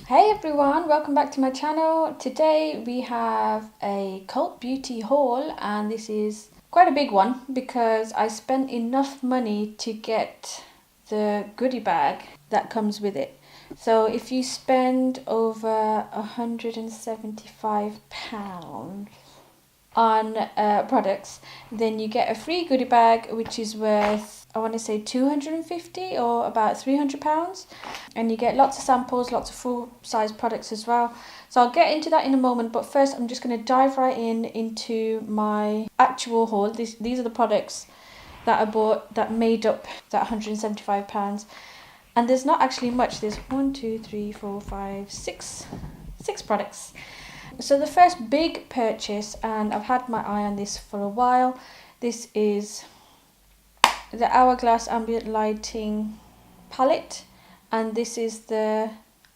Hey everyone, welcome back to my channel. Today we have a cult beauty haul, and this is quite a big one because I spent enough money to get the goodie bag that comes with it. So if you spend over £175 on products, then you get a free goodie bag which is worth, I want to say, 250 or about £300, and you get lots of samples, lots of full size products as well. So I'll get into that in a moment, but first I'm just going to dive right into my actual haul. These are the products that I bought that made up that £175, and there's not actually much. There's 6 products. So the first big purchase, and I've had my eye on this for a while, this is the Hourglass Ambient Lighting palette, and this is the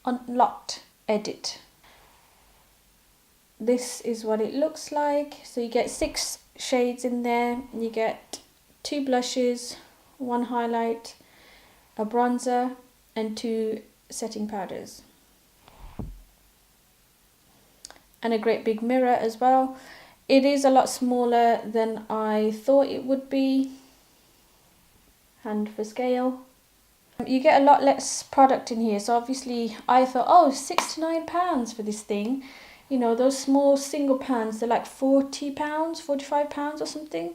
Unlocked Edit. This is what it looks like. So you get 6 shades in there. You get 2 blushes, 1 highlight, a bronzer, and 2 setting powders. And a great big mirror as well. It is a lot smaller than I thought it would be. Hand for scale. You get a lot less product in here, so obviously I thought, oh, £6 to £9 for this thing. You know, those small single pans, they're like £40, £45 or something.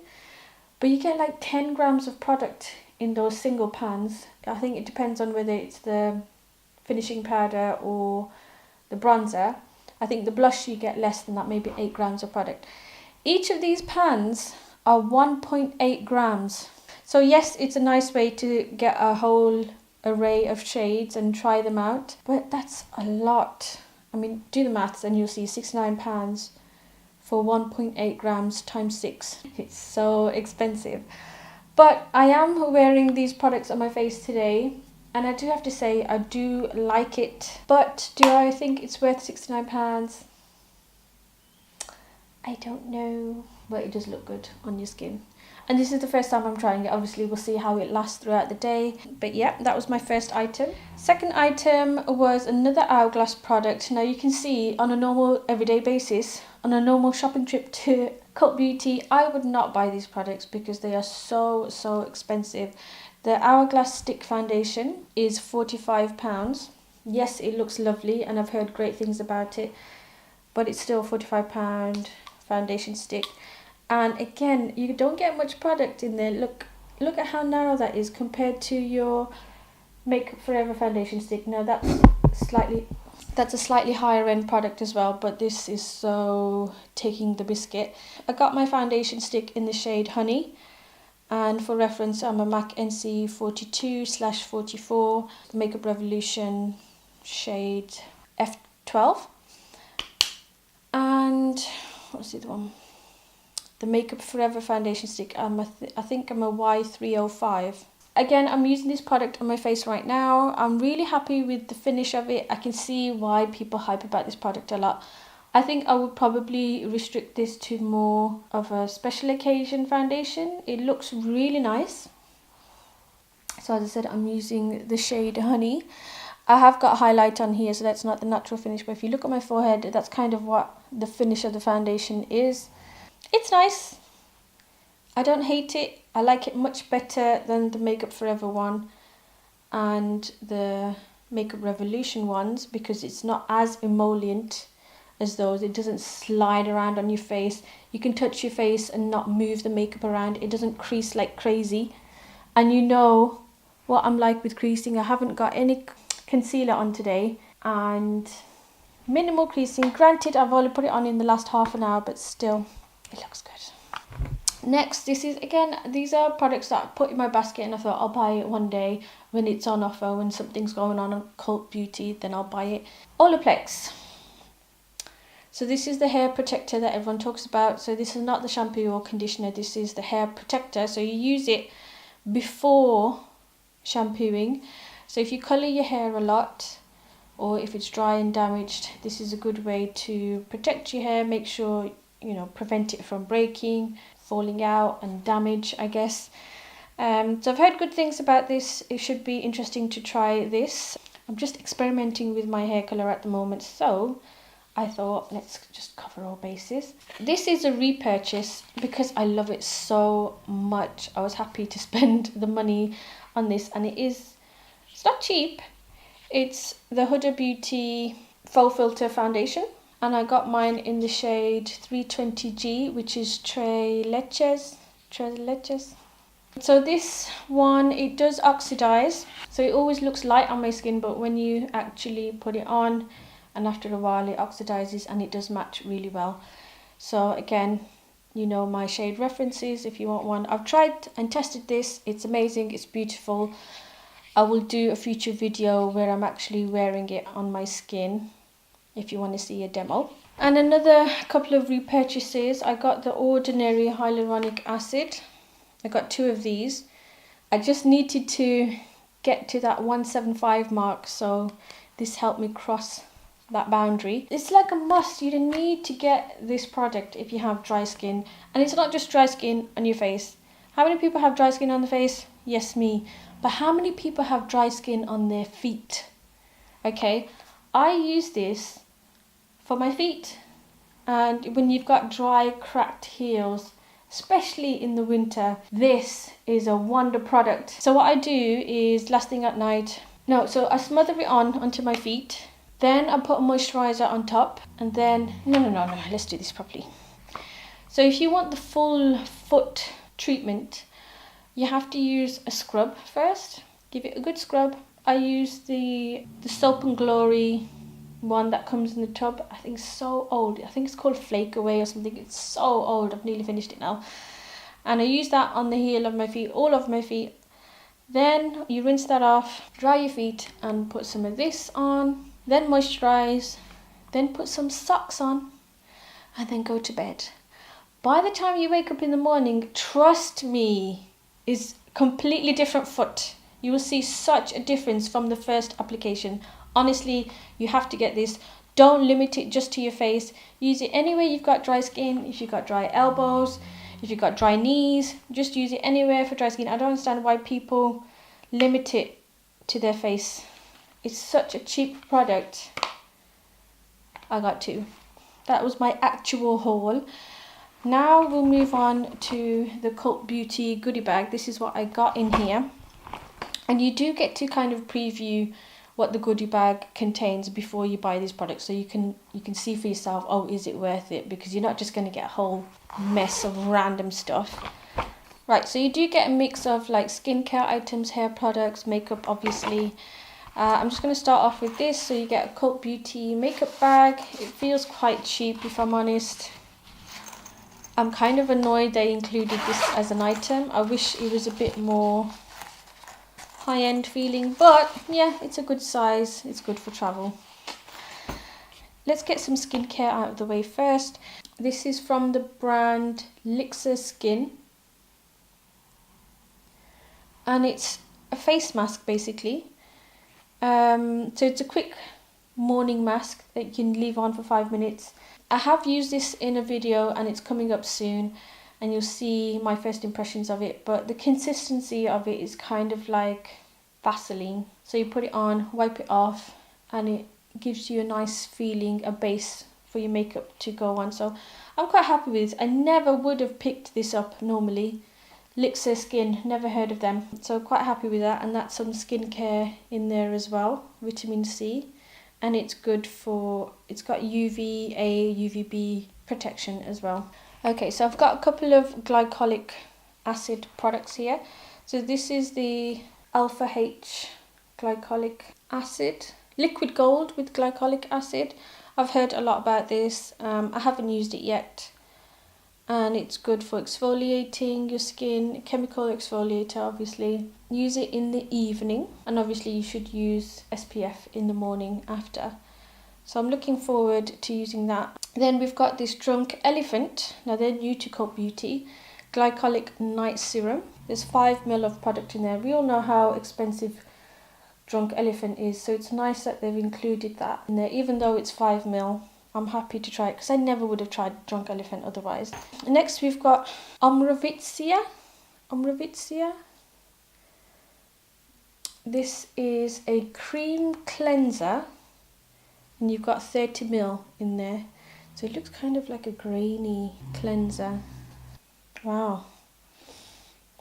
But you get like 10 grams of product in those single pans. I think it depends on whether it's the finishing powder or the bronzer. I think the blush you get less than that, maybe 8 grams of product. Each of these pans are 1.8 grams. So yes, it's a nice way to get a whole array of shades and try them out, but that's a lot. I mean, do the maths and you'll see £69 for 1.8 grams times 6. It's so expensive. But I am wearing these products on my face today, and I do have to say I do like it. But do I think it's worth £69? I don't know, but it does look good on your skin. And this is the first time I'm trying it. Obviously, we'll see how it lasts throughout the day. But yeah, that was my first item. Second item was another Hourglass product. Now you can see on a normal everyday basis, on a normal shopping trip to Cult Beauty, I would not buy these products because they are so expensive. The Hourglass stick foundation is £45. Yes, it looks lovely and I've heard great things about it, but it's still £45 foundation stick. And again, you don't get much product in there. Look at how narrow that is compared to your Makeup Forever foundation stick. Now that's a slightly higher end product as well, but this is so taking the biscuit. I got my foundation stick in the shade Honey, and for reference I'm a MAC NC 42/44, Makeup Revolution shade F12, and what's the other one? The Makeup Forever foundation stick. I think I'm a Y305. Again, I'm using this product on my face right now. I'm really happy with the finish of it. I can see why people hype about this product a lot. I think I would probably restrict this to more of a special occasion foundation. It looks really nice. So as I said, I'm using the shade Honey. I have got highlight on here, so that's not the natural finish, but if you look at my forehead, that's kind of what the finish of the foundation is. It's nice. I don't hate it. I like it much better than the Makeup Forever one and the Makeup Revolution ones because it's not as emollient as those. It doesn't slide around on your face. You can touch your face and not move the makeup around. It doesn't crease like crazy. And you know what I'm like with creasing. I haven't got any concealer on today and minimal creasing. Granted, I've only put it on in the last half an hour, but still, it looks good. Next, these are products that I put in my basket and I thought I'll buy it one day when it's on offer, when something's going on Cult Beauty, then I'll buy it. Olaplex. So this is the hair protector that everyone talks about. So this is not the shampoo or conditioner, this is the hair protector. So you use it before shampooing. So if you colour your hair a lot, or if it's dry and damaged, this is a good way to protect your hair, make sure, you know, prevent it from breaking, falling out and damage, I guess. So I've heard good things about this. It should be interesting to try this. I'm just experimenting with my hair colour at the moment, so I thought let's just cover all bases. This is a repurchase because I love it so much. I was happy to spend the money on this, and it's not cheap. It's the Huda Beauty Faux Filter Foundation, and I got mine in the shade 320G, which is Tres Leches. So this one, it does oxidize, so it always looks light on my skin, but when you actually put it on and after a while it oxidizes, and it does match really well. So again, you know my shade references if you want one. I've tried and tested this. It's amazing, it's beautiful. I will do a future video where I'm actually wearing it on my skin if you want to see a demo. And another couple of repurchases. I got the Ordinary Hyaluronic Acid. I got 2 of these. I just needed to get to that 175 mark, so this helped me cross that boundary. It's like a must. You need to get this product if you have dry skin, and it's not just dry skin on your face. How many people have dry skin on the face? Yes, me. But how many people have dry skin on their feet? Okay, I use this for my feet, and when you've got dry, cracked heels, especially in the winter, this is a wonder product. So what I do is last thing at night, so I smother it on onto my feet, then I put a moisturizer on top, and then no, let's do this properly. So if you want the full foot treatment, you have to use a scrub first. Give it a good scrub. I use the Soap and Glory one that comes in the tub. I think it's so old. I think it's called Flake Away or something. It's so old. I've nearly finished it now. And I use that on the heel of my feet, all of my feet. Then you rinse that off, dry your feet, and put some of this on. Then moisturize. Then put some socks on, and then go to bed. By the time you wake up in the morning, trust me, is completely different foot. You will see such a difference from the first application. Honestly, you have to get this. Don't limit it just to your face. Use it anywhere you've got dry skin. If you've got dry elbows, if you've got dry knees, just use it anywhere for dry skin. I don't understand why people limit it to their face. It's such a cheap product. I got 2. That was my actual haul. Now we'll move on to the Cult Beauty Goody Bag. This is what I got in here. And you do get to kind of preview what the goodie bag contains before you buy these products, so you can see for yourself, oh, is it worth it? Because you're not just going to get a whole mess of random stuff. Right, so you do get a mix of like skincare items, hair products, makeup obviously. I'm just going to start off with this. So you get a Cult Beauty makeup bag. It feels quite cheap if I'm honest. I'm kind of annoyed they included this as an item. I wish it was a bit more high-end feeling, but yeah, it's a good size. It's good for travel. Let's get some skincare out of the way first. This is from the brand Lixer Skin, and it's a face mask basically. So it's a quick morning mask that you can leave on for 5 minutes. I have used this in a video and it's coming up soon, and you'll see my first impressions of it, but the consistency of it is kind of like Vaseline. So you put it on, wipe it off, and it gives you a nice feeling, a base for your makeup to go on. So I'm quite happy with this. I never would have picked this up normally. Lixer Skin, never heard of them. So quite happy with that, and that's some skincare in there as well, vitamin C. And it's good for, it's got UVA, UVB protection as well. Okay, so I've got a couple of glycolic acid products here. So this is the Alpha H glycolic acid, liquid gold with glycolic acid. I've heard a lot about this. I haven't used it yet. And it's good for exfoliating your skin, chemical exfoliator obviously. Use it in the evening, and obviously you should use SPF in the morning after. So I'm looking forward to using that. Then we've got this Drunk Elephant. Now they're new to Cult Beauty. Glycolic Night Serum. There's 5 ml of product in there. We all know how expensive Drunk Elephant is, so it's nice that they've included that in there, even though it's 5 ml. I'm happy to try it because I never would have tried Drunk Elephant otherwise. Next we've got Omorovicza. This is a cream cleanser, and you've got 30ml in there. So it looks kind of like a grainy cleanser. Wow.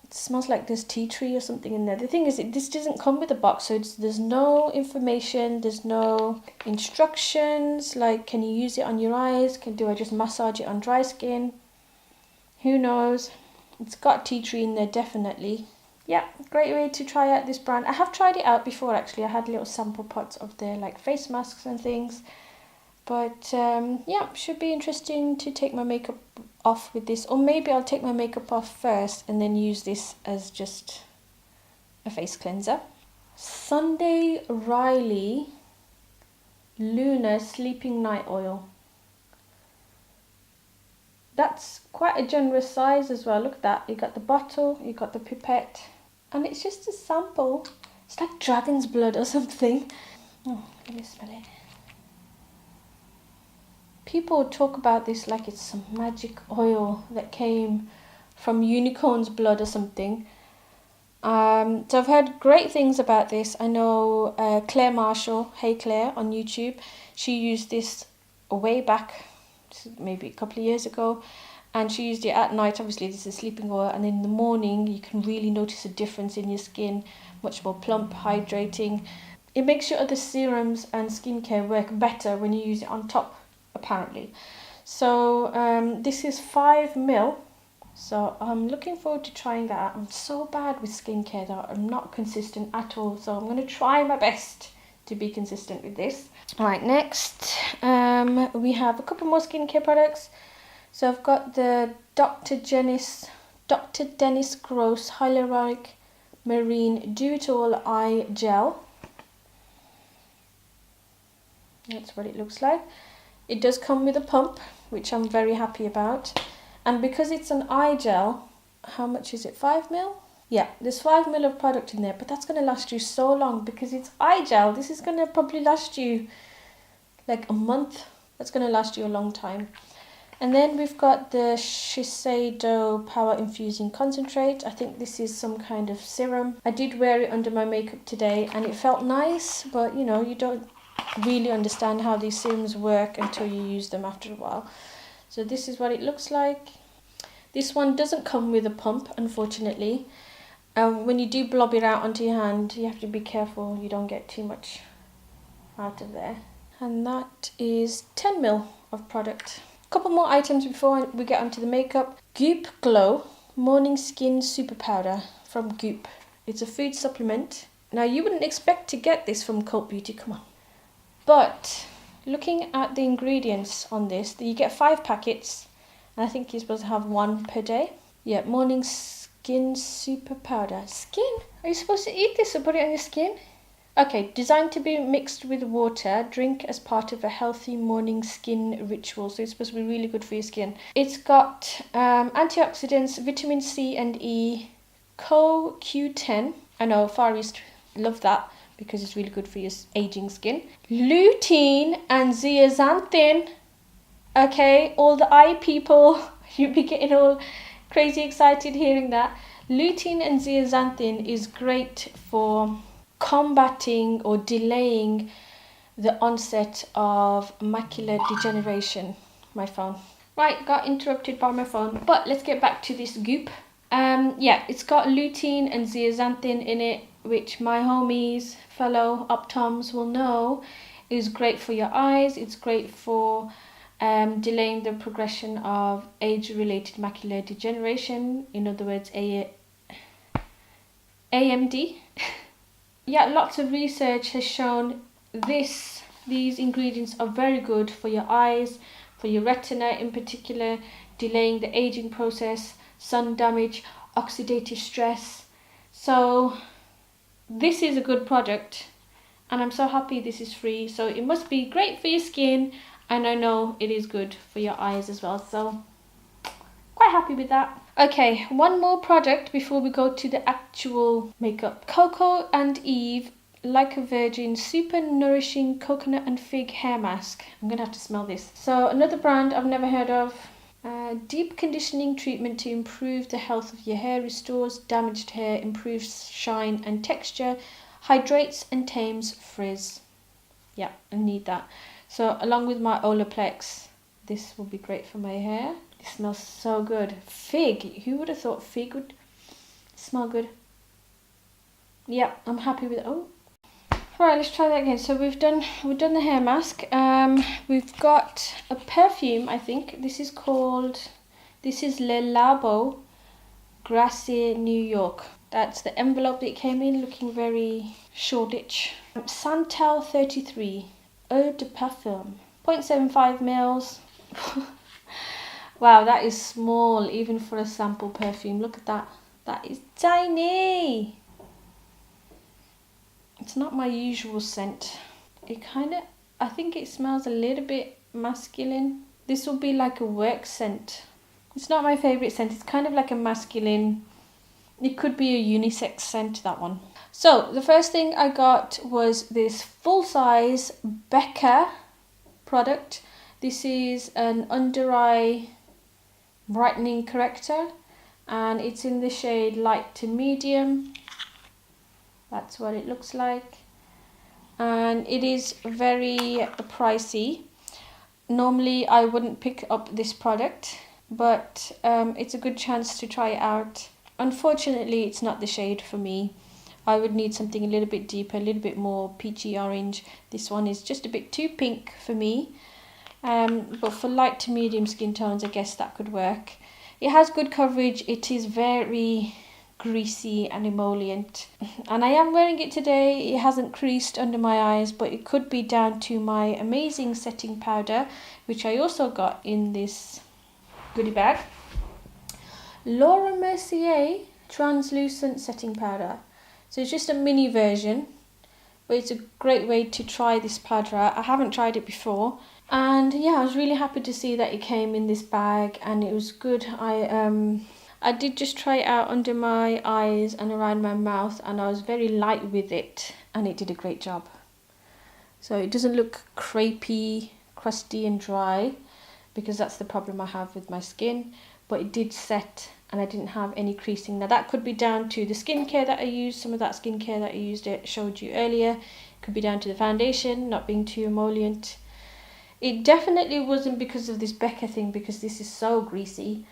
It smells like there's tea tree or something in there. The thing is, this doesn't come with a box, so there's no information, there's no instructions, like can you use it on your eyes, do I just massage it on dry skin? Who knows? It's got tea tree in there, definitely. Yeah, great way to try out this brand. I have tried it out before actually. I had little sample pots of their like face masks and things. But yeah, should be interesting to take my makeup off with this. Or maybe I'll take my makeup off first and then use this as just a face cleanser. Sunday Riley Luna Sleeping Night Oil. That's quite a generous size as well. Look at that. You got the bottle, you got the pipette. And it's just a sample. It's like dragon's blood or something. Oh, let me smell it. People talk about this like it's some magic oil that came from unicorn's blood or something. So I've heard great things about this. I know Claire Marshall, Hey Claire, on YouTube. She used this way back, maybe a couple of years ago. And she used it at night. Obviously, this is sleeping oil. And in the morning, you can really notice a difference in your skin. Much more plump, hydrating. It makes your other serums and skincare work better when you use it on top, apparently. So this is 5ml. So I'm looking forward to trying that out. I'm so bad with skincare though. I'm not consistent at all. So I'm going to try my best to be consistent with this. Alright, next we have a couple more skincare products. So I've got the Dr. Dennis Gross Hyaluronic Marine Do It All Eye Gel. That's what it looks like. It does come with a pump, which I'm very happy about. And because it's an eye gel, how much is it? 5ml? Yeah, there's 5ml of product in there, but that's going to last you so long because it's eye gel. This is going to probably last you like a month. That's going to last you a long time. And then we've got the Shiseido Power Infusing Concentrate. I think this is some kind of serum. I did wear it under my makeup today and it felt nice, but you know, you don't really understand how these serums work until you use them after a while. So this is what it looks like. This one doesn't come with a pump, unfortunately. When you do blob it out onto your hand, you have to be careful you don't get too much out of there. And that is 10ml of product. Couple more items before we get onto the makeup. Goop Glow Morning Skin Super Powder from Goop. It's a food supplement. Now you wouldn't expect to get this from Cult Beauty, come on. But looking at the ingredients on this, you get 5 packets and I think you're supposed to have 1 per day. Yeah, Morning Skin Super Powder. Skin? Are you supposed to eat this or put it on your skin? Okay, designed to be mixed with water, drink as part of a healthy morning skin ritual. So it's supposed to be really good for your skin. It's got antioxidants, vitamin C and E, CoQ10. I know, Far East love that because it's really good for your aging skin. Lutein and zeaxanthin. Okay, all the eye people, you'll be getting all crazy excited hearing that. Lutein and zeaxanthin is great for combating or delaying the onset of macular degeneration. My phone. Right, got interrupted by my phone, but let's get back to this goop. Yeah, it's got lutein and zeaxanthin in it, which my homies, fellow optoms will know is great for your eyes. It's great for delaying the progression of age-related macular degeneration, in other words, AMD. Yeah, lots of research has shown these ingredients are very good for your eyes, for your retina in particular, delaying the aging process, sun damage, oxidative stress. So this is a good product and I'm so happy this is free. So it must be great for your skin and I know it is good for your eyes as well. So quite happy with that. Okay, one more product before we go to the actual makeup. Coco and Eve Like a Virgin Super Nourishing Coconut and Fig Hair Mask. I'm gonna have to smell this. So another brand I've never heard of. Deep conditioning treatment to improve the health of your hair, restores damaged hair, improves shine and texture, Hydrates and tames frizz. Yeah, I need that. So along with my Olaplex, this will be great for my hair. It smells so good. Fig. Who would have thought fig would smell good? Yeah, I'm happy with it. Oh. Right, let's try that again. So we've done the hair mask. We've got a perfume, I think. This is Le Labo Gracie New York. That's the envelope that it came in, looking very Shoreditch. Santal 33 Eau de Parfum, 0.75 mils. Wow, that is small even for a sample perfume. Look at that. That is tiny. It's not my usual scent. I think it smells a little bit masculine. This will be like a work scent. It's not my favourite scent. It's kind of like a masculine. It could be a unisex scent, that one. So the first thing I got was this full-size Becca product. This is an under eye brightening corrector, and it's in the shade light to medium. That's what it looks like, and it is very pricey. Normally I wouldn't pick up this product, but it's a good chance to try it out. Unfortunately, it's not the shade for me. I would need something a little bit deeper, a little bit more peachy orange. This one is just a bit too pink for me. But for light to medium skin tones, I guess that could work. It has good coverage. It is very greasy and emollient. And I am wearing it today. It hasn't creased under my eyes, but it could be down to my amazing setting powder, which I also got in this goodie bag. Laura Mercier translucent setting powder. So it's just a mini version, but it's a great way to try this powder out. I haven't tried it before, and yeah, I was really happy to see that it came in this bag, and it was good. I did just try it out under my eyes and around my mouth, and I was very light with it, and it did a great job. So it doesn't look crepey, crusty and dry, because that's the problem I have with my skin, but it did set and I didn't have any creasing. Now that could be down to the skincare that I used. Some of that skincare that I used it showed you earlier. It could be down to the foundation not being too emollient. It definitely wasn't because of this Becca thing, because this is so greasy.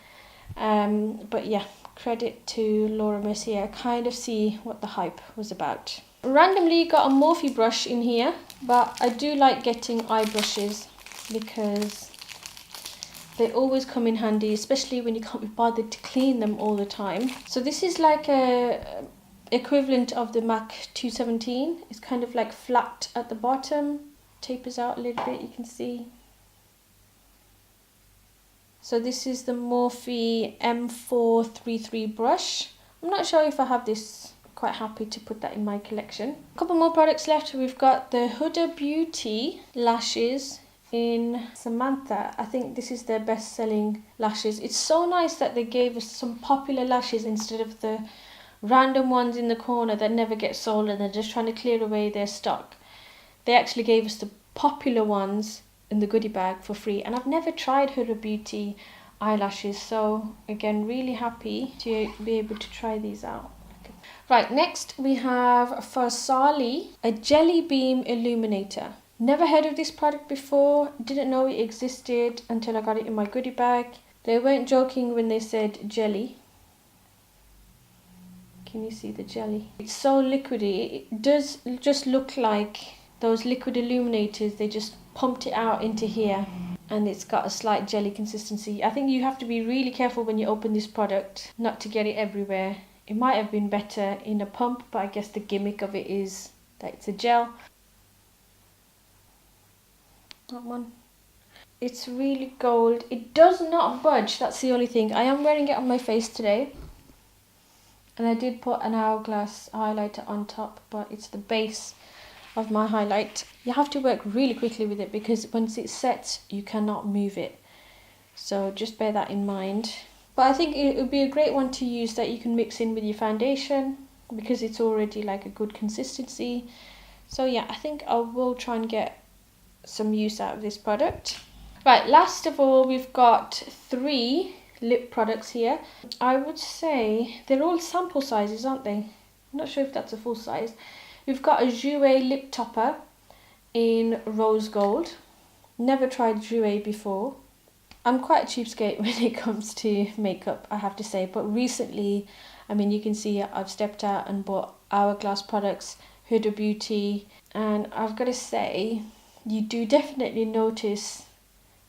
But yeah, credit to Laura Mercier. I kind of see what the hype was about. Randomly got a Morphe brush in here, but I do like getting eye brushes because they always come in handy, especially when you can't be bothered to clean them all the time. So this is like a equivalent of the MAC 217. It's kind of like flat at the bottom, tapers out a little bit, you can see. So this is the Morphe M433 brush. I'm not sure if I have this. Quite happy to put that in my collection. A couple more products left. We've got the Huda Beauty lashes in Samantha. I think this is their best-selling lashes. It's so nice that they gave us some popular lashes instead of the random ones in the corner that never get sold and they're just trying to clear away their stock. They actually gave us the popular ones in the goodie bag for free, and I've never tried Huda Beauty eyelashes, so again, really happy to be able to try these out. Right, next we have Farsali, a Jelly Beam Illuminator. Never heard of this product before, didn't know it existed until I got it in my goodie bag. They weren't joking when they said jelly. Can you see the jelly? It's so liquidy. It does just look like those liquid illuminators. They just pumped it out into here and it's got a slight jelly consistency. I think you have to be really careful when you open this product not to get it everywhere. It might have been better in a pump, but I guess the gimmick of it is that it's a gel. That one. It's really gold. It does not budge, that's the only thing. I am wearing it on my face today. And I did put an Hourglass highlighter on top, but it's the base of my highlight. You have to work really quickly with it because once it sets, you cannot move it. So just bear that in mind. But I think it would be a great one to use that you can mix in with your foundation because it's already like a good consistency. So yeah, I think I will try and get some use out of this product. Right, last of all, we've got 3 lip products here. I would say they're all sample sizes, aren't they? I'm not sure if that's a full size. We've got a Jouer lip topper in rose gold. Never tried Jouer before. I'm quite a cheapskate when it comes to makeup, I have to say, but recently, I mean, you can see I've stepped out and bought Hourglass products, Huda Beauty, and I've got to say, you do definitely notice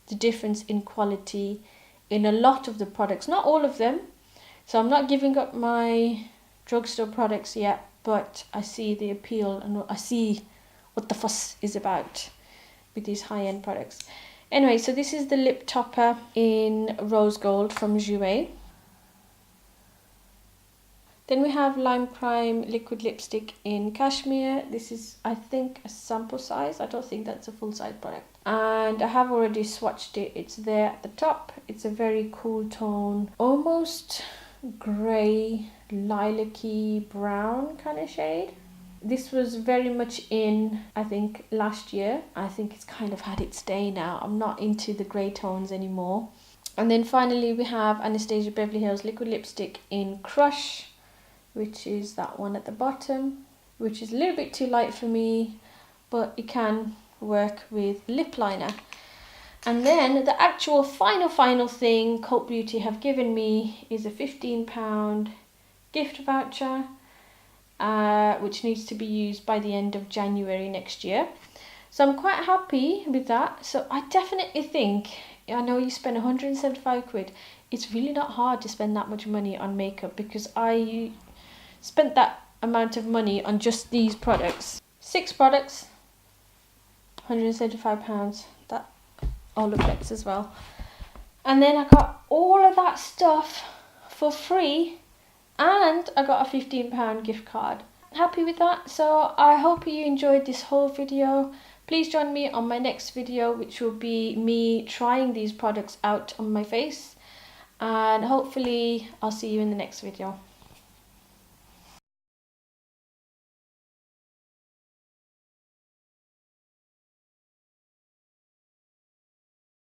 the difference in quality in a lot of the products, not all of them. So I'm not giving up my drugstore products yet, but I see the appeal and I see what the fuss is about with these high-end products. Anyway, so this is the lip topper in rose gold from Jouer. Then we have Lime Crime liquid lipstick in Cashmere. This is, I think, a sample size. I don't think that's a full size product. And I have already swatched it. It's there at the top. It's a very cool tone, almost grey, lilac-y brown kind of shade. This was very much in, I think, last year. I think it's kind of had its day now. I'm not into the grey tones anymore. And then finally we have Anastasia Beverly Hills liquid lipstick in Crush, which is that one at the bottom, which is a little bit too light for me, but it can work with lip liner. And then the actual final thing Cult Beauty have given me is a £15 gift voucher, which needs to be used by the end of January next year. So I'm quite happy with that. So I definitely think, I know you spend 175 quid, it's really not hard to spend that much money on makeup, because I spent that amount of money on just these products. 6 products, £175, that Olaplex as well. And then I got all of that stuff for free, and I got a £15 gift card. Happy with that. So I hope you enjoyed this whole video. Please join me on my next video, which will be me trying these products out on my face, and hopefully I'll see you in the next video.